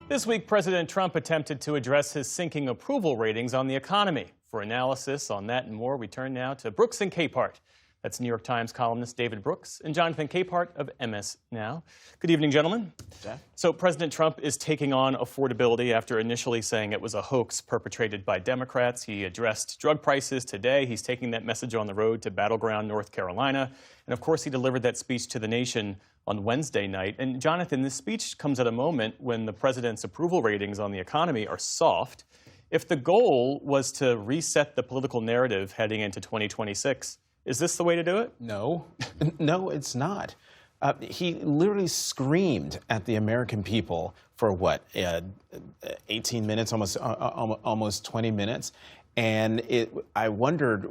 This week, President Trump attempted to address his sinking approval ratings on the economy. For analysis on that and more, we turn now to Brooks and Capehart. That's New York Times columnist David Brooks and Jonathan Capehart of MS Now. Good evening, gentlemen. So President Trump is taking on affordability after initially saying it was a hoax perpetrated by Democrats. He addressed drug prices today. He's taking that message on the road to battleground North Carolina. And of course, he delivered that speech to the nation on Wednesday night. And Jonathan, this speech comes at a moment when the president's approval ratings on the economy are soft. If the goal was to reset the political narrative heading into 2026, is this the way to do it? No, no, it's not. He literally screamed at the American people for what, 18 minutes, almost 20 minutes. And I wondered,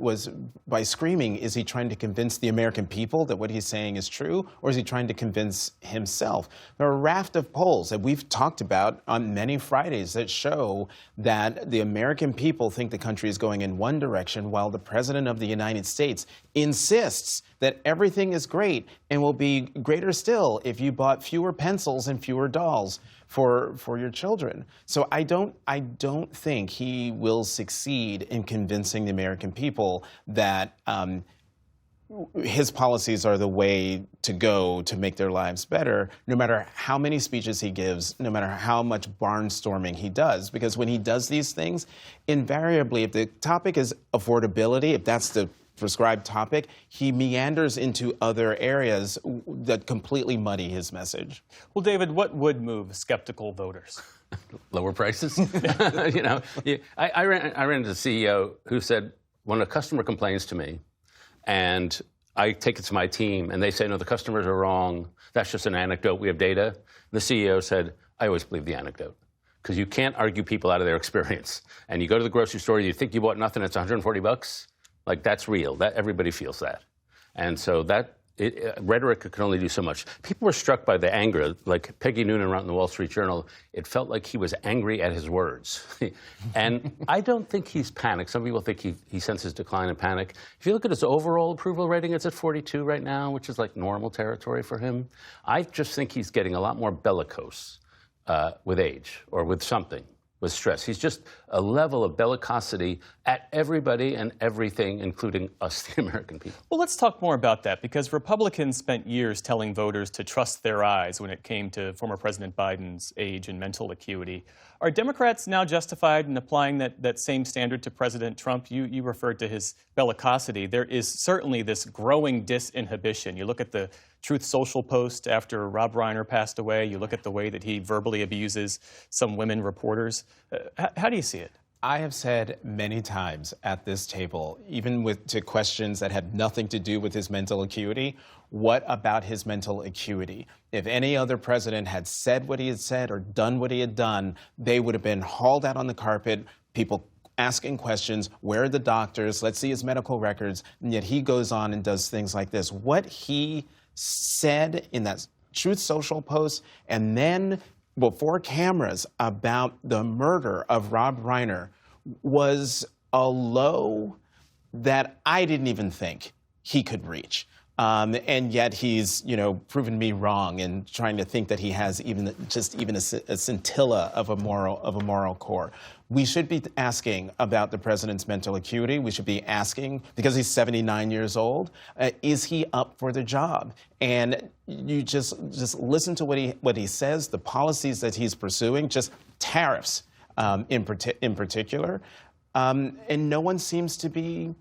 by screaming, is he trying to convince the American people that what he's saying is true, or is he trying to convince himself? There are a raft of polls that we've talked about on many Fridays that show that the American people think the country is going in one direction, while the President of the United States insists that everything is great and will be greater still if you bought fewer pencils and fewer dolls for your children. So I don't think he will succeed in convincing the American people that his policies are the way to go to make their lives better, no matter how many speeches he gives, no matter how much barnstorming he does. Because when he does these things, invariably, if the topic is affordability, if that's the prescribed topic, he meanders into other areas that completely muddy his message. Well, David, what would move skeptical voters? Lower prices. I ran into a CEO who said, when a customer complains to me and I take it to my team and they say, no, the customers are wrong, that's just an anecdote, we have data. The CEO said, I always believe the anecdote, because you can't argue people out of their experience. And you go to the grocery store, you think you bought nothing, it's 140 bucks. Like, that's real. That everybody feels that. And so rhetoric can only do so much. People were struck by the anger. Like Peggy Noonan wrote in the Wall Street Journal, it felt like he was angry at his words. And I don't think he's panicked. Some people think he senses decline and panic. If you look at his overall approval rating, it's at 42 right now, which is like normal territory for him. I just think he's getting a lot more bellicose with age or with something. With stress. He's just a level of bellicosity at everybody and everything, including us, the American people. Well, let's talk more about that, because Republicans spent years telling voters to trust their eyes when it came to former President Biden's age and mental acuity. Are Democrats now justified in applying that same standard to President Trump? You referred to his bellicosity. There is certainly this growing disinhibition. You look at the Truth Social post after Rob Reiner passed away. You look at the way that he verbally abuses some women reporters. How do you see it? I have said many times at this table, even to questions that had nothing to do with his mental acuity, what about his mental acuity? If any other president had said what he had said or done what he had done, they would have been hauled out on the carpet, people asking questions, where are the doctors, let's see his medical records, and yet he goes on and does things like this. What he said in that Truth Social post, and then before cameras about the murder of Rob Reiner, was a low that I didn't even think he could reach. And yet he's, proven me wrong in trying to think that he has even a scintilla of a moral core. We should be asking about the president's mental acuity. We should be asking, because he's 79 years old, is he up for the job? And you just listen to what he says, the policies that he's pursuing, just tariffs in particular, and no one seems to be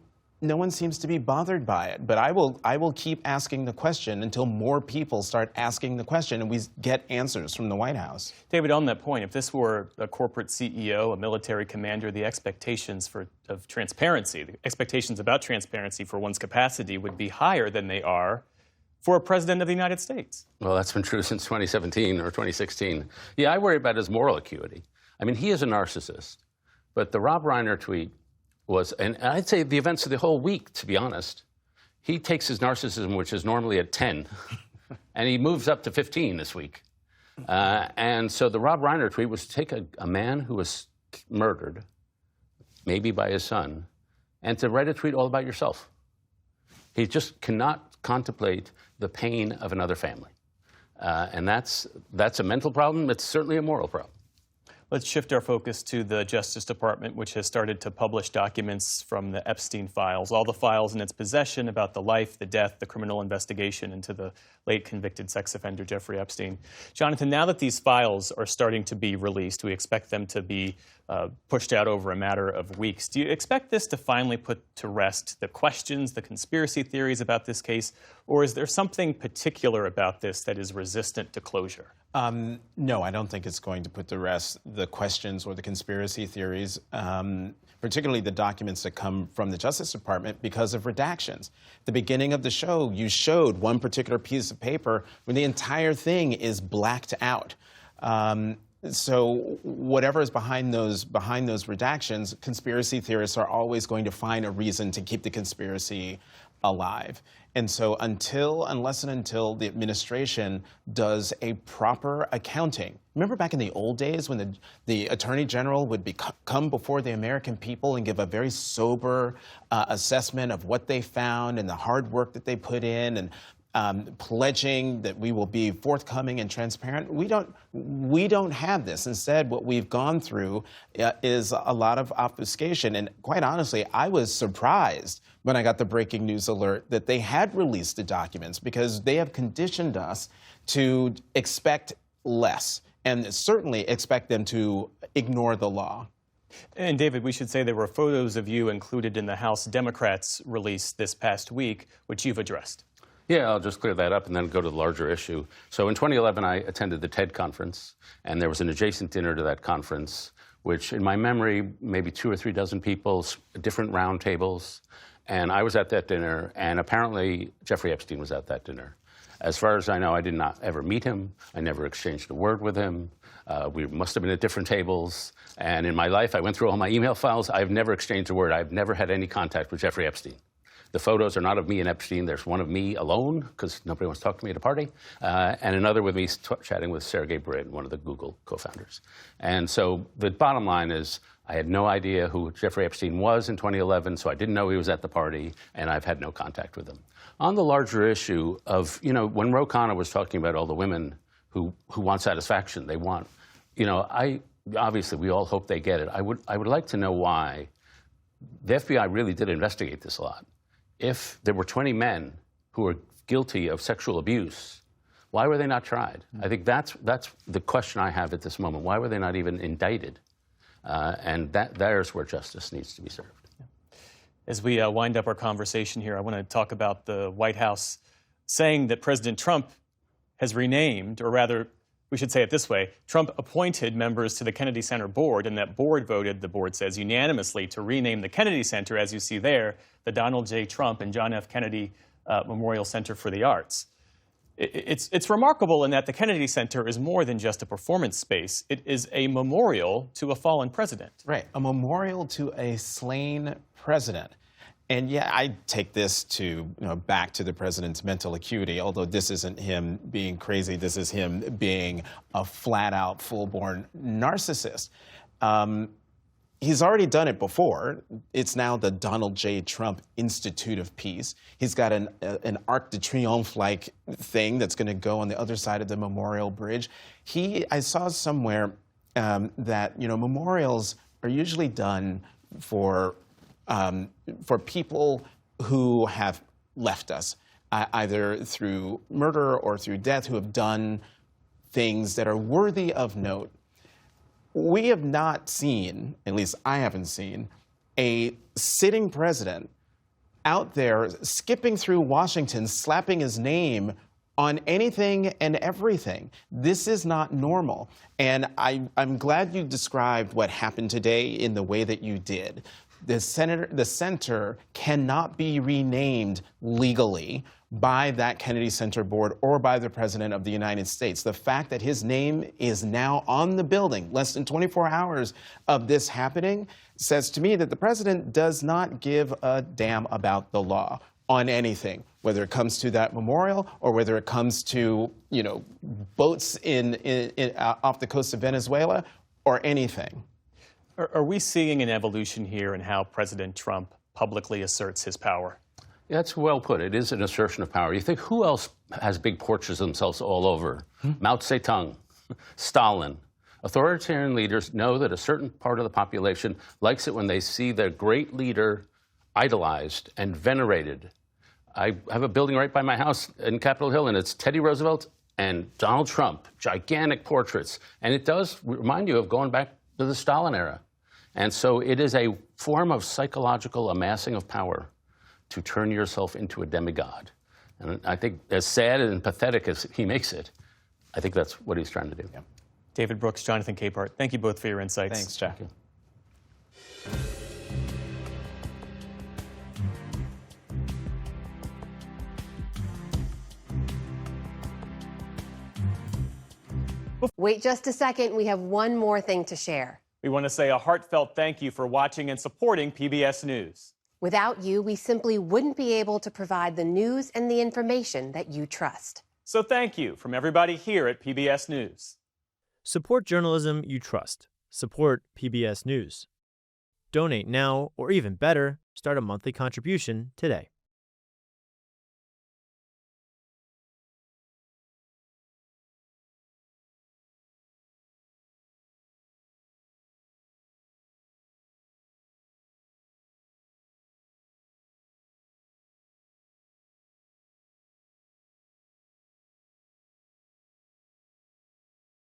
bothered by it. But I will keep asking the question until more people start asking the question and we get answers from the White House. David, on that point, if this were a corporate CEO, a military commander, the expectations of transparency, the expectations about transparency for one's capacity would be higher than they are for a president of the United States. Well, that's been true since 2017 or 2016. Yeah, I worry about his moral acuity. I mean, he is a narcissist. But the Rob Reiner tweet was, and I'd say the events of the whole week, to be honest, he takes his narcissism, which is normally at 10, and he moves up to 15 this week. And so the Rob Reiner tweet was to take a man who was murdered, maybe by his son, and to write a tweet all about yourself. He just cannot contemplate the pain of another family. And that's a mental problem. It's certainly a moral problem. Let's shift our focus to the Justice Department, which has started to publish documents from the Epstein files, all the files in its possession about the life, the death, the criminal investigation into the late convicted sex offender Jeffrey Epstein. Jonathan, now that these files are starting to be released, we expect them to be pushed out over a matter of weeks. Do you expect this to finally put to rest the questions, the conspiracy theories about this case, or is there something particular about this that is resistant to closure? No, I don't think it's going to put to rest the questions or the conspiracy theories, particularly the documents that come from the Justice Department because of redactions. At the beginning of the show, you showed one particular piece of paper when the entire thing is blacked out. So whatever is behind those redactions, conspiracy theorists are always going to find a reason to keep the conspiracy alive. And so unless and until the administration does a proper accounting. Remember back in the old days when the Attorney General would come before the American people and give a very sober assessment of what they found and the hard work that they put in, and pledging that we will be forthcoming and transparent. We don't have this. Instead, what we've gone through is a lot of obfuscation. And quite honestly, I was surprised when I got the breaking news alert that they had released the documents, because they have conditioned us to expect less and certainly expect them to ignore the law. And David, we should say there were photos of you included in the House Democrats' release this past week, which you've addressed. Yeah, I'll just clear that up and then go to the larger issue. So in 2011, I attended the TED conference, and there was an adjacent dinner to that conference, which in my memory, maybe 2 or 3 dozen people, different round tables. And I was at that dinner, and apparently Jeffrey Epstein was at that dinner. As far as I know, I did not ever meet him. I never exchanged a word with him. We must have been at different tables. And in my life, I went through all my email files. I've never exchanged a word. I've never had any contact with Jeffrey Epstein. The photos are not of me and Epstein. There's one of me alone, because nobody wants to talk to me at a party, and another with me chatting with Sergey Brin, one of the Google co-founders. And so the bottom line is, I had no idea who Jeffrey Epstein was in 2011, so I didn't know he was at the party, and I've had no contact with him. On the larger issue of, when Ro Khanna was talking about all the women who want satisfaction, they want, obviously we all hope they get it. I would like to know why the FBI really did investigate this a lot. If there were 20 men who were guilty of sexual abuse, why were they not tried? I think that's the question I have at this moment. Why were they not even indicted? And there's where justice needs to be served. As we wind up our conversation here, I want to talk about the White House saying that President Trump has renamed, or rather, we should say it this way, Trump appointed members to the Kennedy Center board, and that board voted, the board says, unanimously to rename the Kennedy Center, as you see there, the Donald J. Trump and John F. Kennedy Memorial Center for the Arts. It's remarkable in that the Kennedy Center is more than just a performance space. It is a memorial to a fallen president. Right, a memorial to a slain president. And yeah, I take this to, back to the president's mental acuity, although this isn't him being crazy. This is him being a flat-out, full-born narcissist. He's already done it before. It's now the Donald J. Trump Institute of Peace. He's got an Arc de Triomphe-like thing that's going to go on the other side of the Memorial Bridge. I saw somewhere that, memorials are usually done for people who have left us, either through murder or through death, who have done things that are worthy of note. We have not seen, at least I haven't seen, a sitting president out there skipping through Washington, slapping his name on anything and everything. This is not normal. And I'm glad you described what happened today in the way that you did. The center cannot be renamed legally by that Kennedy Center board or by the President of the United States. The fact that his name is now on the building, less than 24 hours of this happening, says to me that the president does not give a damn about the law on anything, whether it comes to that memorial or whether it comes to, boats off the coast of Venezuela or anything. Are we seeing an evolution here in how President Trump publicly asserts his power? That's well put. It is an assertion of power. You think, who else has big portraits of themselves all over? Mao Zedong, Stalin, Authoritarian leaders know that a certain part of the population likes it when they see their great leader idolized and venerated. I have a building right by my house in Capitol Hill, and it's Teddy Roosevelt and Donald Trump, gigantic portraits. And it does remind you of going back to the Stalin era. And so it is a form of psychological amassing of power to turn yourself into a demigod. And I think, as sad and pathetic as he makes it, I think that's what he's trying to do. David Brooks, Jonathan Capehart, thank you both for your insights. Thanks, Jack. Wait just a second. We have one more thing to share. We want to say a heartfelt thank you for watching and supporting PBS News. Without you, we simply wouldn't be able to provide the news and the information that you trust. So thank you from everybody here at PBS News. Support journalism you trust. Support PBS News. Donate now, or even better, start a monthly contribution today.